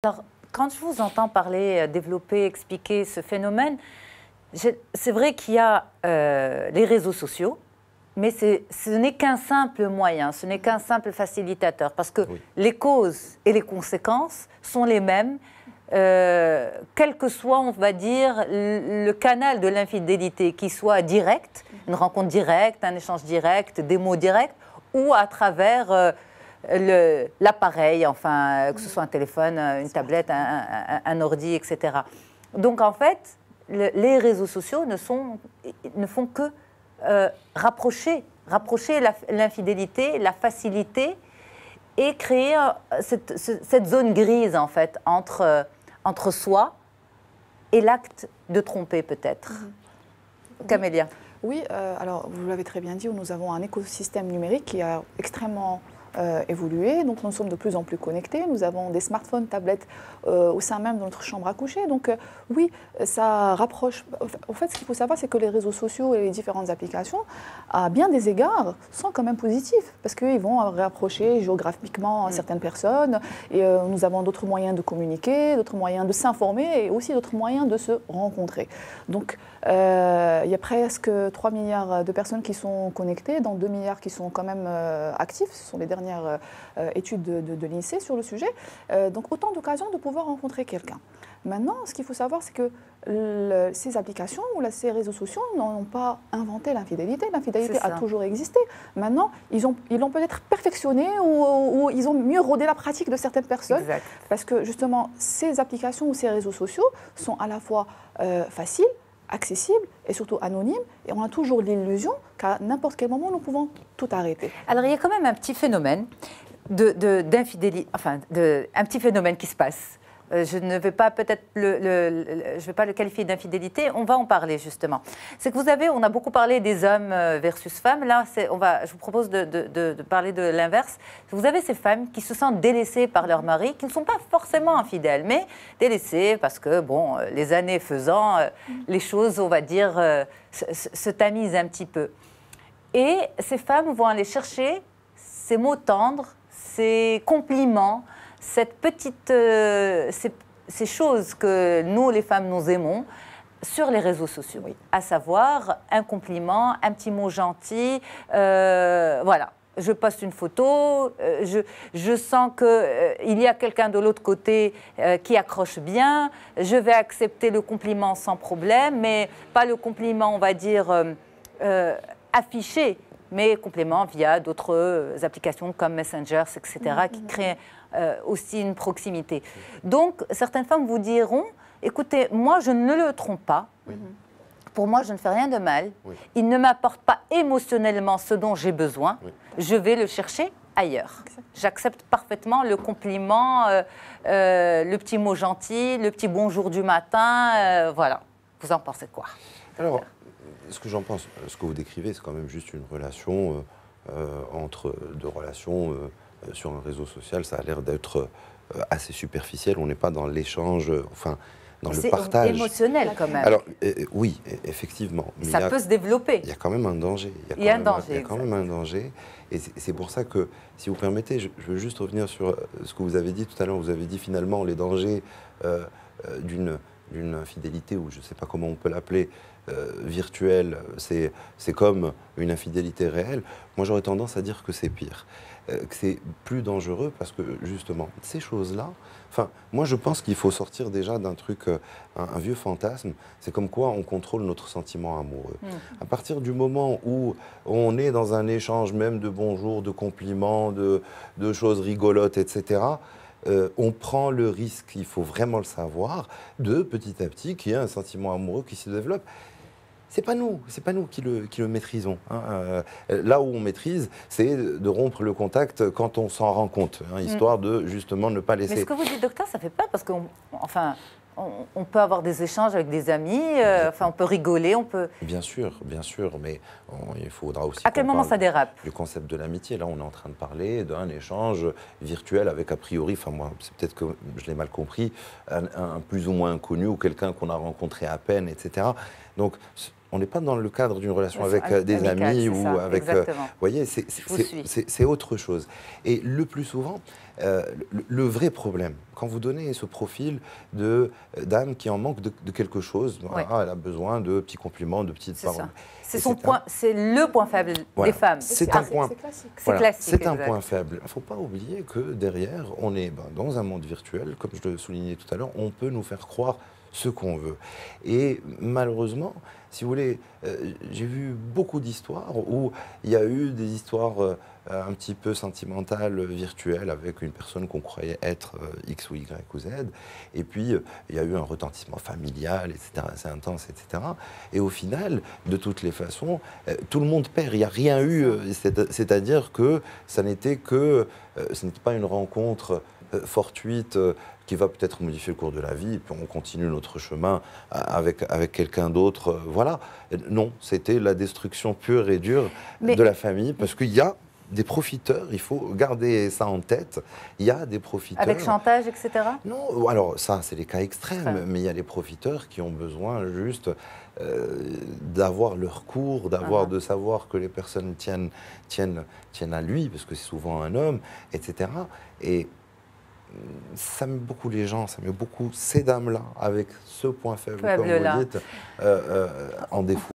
Alors, quand je vous entends parler, développer, expliquer ce phénomène, c'est vrai qu'il y a les réseaux sociaux, mais ce n'est qu'un simple moyen, ce n'est qu'un simple facilitateur, parce que les causes et les conséquences sont les mêmes, quel que soit, on va dire, le canal de l'infidélité, qu'il soit direct, une rencontre directe, un échange direct, des mots directs, ou à travers l'appareil, enfin, que ce soit un téléphone, une tablette, un ordi, etc. Donc, en fait, les réseaux sociaux ne font que rapprocher l'infidélité, la facilité et créer cette zone grise, en fait, entre soi et l'acte de tromper, peut-être. Camélia. Oui, alors vous l'avez très bien dit, nous avons un écosystème numérique qui a extrêmement évolué, donc nous sommes de plus en plus connectés, nous avons des smartphones, tablettes au sein même de notre chambre à coucher, donc oui, ça rapproche. En fait, ce qu'il faut savoir, c'est que les réseaux sociaux et les différentes applications, à bien des égards, sont quand même positifs, parce qu'ils vont rapprocher géographiquement certaines personnes, et nous avons d'autres moyens de communiquer, d'autres moyens de s'informer, et aussi d'autres moyens de se rencontrer. Donc, il y a presque 3 milliards de personnes qui sont connectées, dont 2 milliards qui sont quand même actifs. Ce sont les dernières études de l'INSEE sur le sujet. Donc autant d'occasions de pouvoir rencontrer quelqu'un. Maintenant, ce qu'il faut savoir, c'est que ces applications ou ces réseaux sociaux n'ont pas inventé l'infidélité. L'infidélité a toujours existé. Maintenant, ils l'ont peut-être perfectionné ou ils ont mieux rodé la pratique de certaines personnes. Exact. Parce que justement, ces applications ou ces réseaux sociaux sont à la fois faciles, accessible et surtout anonyme, et on a toujours l'illusion qu'à n'importe quel moment, nous pouvons tout arrêter. Alors, il y a quand même un petit phénomène d'infidélité, enfin, un petit phénomène qui se passe. Je ne vais pas peut-être je vais pas le qualifier d'infidélité, on va en parler justement. C'est que on a beaucoup parlé des hommes versus femmes, là je vous propose de parler de l'inverse. Vous avez ces femmes qui se sentent délaissées par leur mari, qui ne sont pas forcément infidèles, mais délaissées parce que, bon, les années faisant, les choses, on va dire, se tamisent un petit peu. Et ces femmes vont aller chercher ces mots tendres, ces compliments, cette petite, ces choses que nous, les femmes, nous aimons sur les réseaux sociaux, à savoir un compliment, un petit mot gentil, voilà. Je poste une photo, je sens qu'il y a quelqu'un de l'autre côté qui accroche bien, je vais accepter le compliment sans problème, mais pas le compliment, on va dire, affiché, mais complément via d'autres applications comme Messenger, etc., qui créent aussi une proximité. Donc, certaines femmes vous diront, écoutez, moi, je ne le trompe pas. Pour moi, je ne fais rien de mal. Il ne m'apporte pas émotionnellement ce dont j'ai besoin. Je vais le chercher ailleurs. J'accepte parfaitement le compliment, le petit mot gentil, le petit bonjour du matin. Voilà. Vous en pensez quoi? Alors, ce que j'en pense, ce que vous décrivez, c'est quand même juste une relation entre deux relations sur un réseau social. Ça a l'air d'être assez superficiel. On n'est pas dans l'échange, enfin, dans le partage. C'est émotionnel quand même. Alors, oui, effectivement. Mais ça peut se développer. Il y a quand même un danger. Il y a un danger. Il y a quand même un danger. Et c'est pour ça que, si vous permettez, je veux juste revenir sur ce que vous avez dit tout à l'heure. Vous avez dit finalement les dangers d'une infidélité, ou je ne sais pas comment on peut l'appeler, virtuelle, c'est comme une infidélité réelle. Moi, j'aurais tendance à dire que c'est pire, que c'est plus dangereux parce que, justement, ces choses-là, enfin, moi, je pense qu'il faut sortir déjà d'un truc, un vieux fantasme, c'est comme quoi on contrôle notre sentiment amoureux. À partir du moment où on est dans un échange même de bonjour, de compliments, de choses rigolotes, etc., on prend le risque, il faut vraiment le savoir, de petit à petit qu'il y ait un sentiment amoureux qui se développe. C'est pas nous qui le maîtrisons. Hein. Là où on maîtrise, c'est de rompre le contact quand on s'en rend compte, hein, histoire de justement ne pas laisser. Mais ce que vous dites, docteur, ça fait peur parce qu'on, enfin, on peut avoir des échanges avec des amis, enfin, on peut rigoler, on peut. Bien sûr, mais il faudra aussi. À quel moment ça dérape? Du concept de l'amitié. Là, on est en train de parler d'un échange virtuel avec, a priori, enfin moi, c'est peut-être que je l'ai mal compris, un plus ou moins inconnu ou quelqu'un qu'on a rencontré à peine, etc. Donc, on n'est pas dans le cadre d'une relation Ouais, avec des amicale, amis c'est ou ça, avec... exactement. vous voyez, vous suis. c'est autre chose. Et le plus souvent, le vrai problème, quand vous donnez ce profil de dame qui en manque de quelque chose, voilà, Ouais. elle a besoin de petits compliments, de petites C'est paroles. ça. C'est Et son point, c'est le point faible Voilà. des femmes. C'est un point. C'est classique. C'est Voilà, classique. c'est un exact. point faible. Il ne faut pas oublier que derrière, on est dans un monde virtuel, comme je le soulignais tout à l'heure, on peut nous faire croire ce qu'on veut. Et malheureusement, si vous voulez, j'ai vu beaucoup d'histoires où il y a eu des histoires un petit peu sentimentales, virtuelles, avec une personne qu'on croyait être X ou Y ou Z. Et puis, il y a eu un retentissement familial, etc., assez intense, etc. Et au final, de toutes les façons, tout le monde perd. Il n'y a rien eu. C'est-à-dire que ça n'était que... ce n'était pas une rencontre fortuite qui va peut-être modifier le cours de la vie, et puis on continue notre chemin avec quelqu'un d'autre. Voilà. Non, c'était la destruction pure et dure de la famille, parce qu'il y a des profiteurs, il faut garder ça en tête, il y a des profiteurs... Avec chantage, etc. Non, alors ça, c'est les cas extrêmes, Extrême. mais il y a les profiteurs qui ont besoin juste d'avoir leur cours, de savoir que les personnes tiennent à lui, parce que c'est souvent un homme, etc. Et ça met beaucoup les gens, ça met beaucoup ces dames-là, avec ce point faible, comme Faible-là. vous dites, en défaut.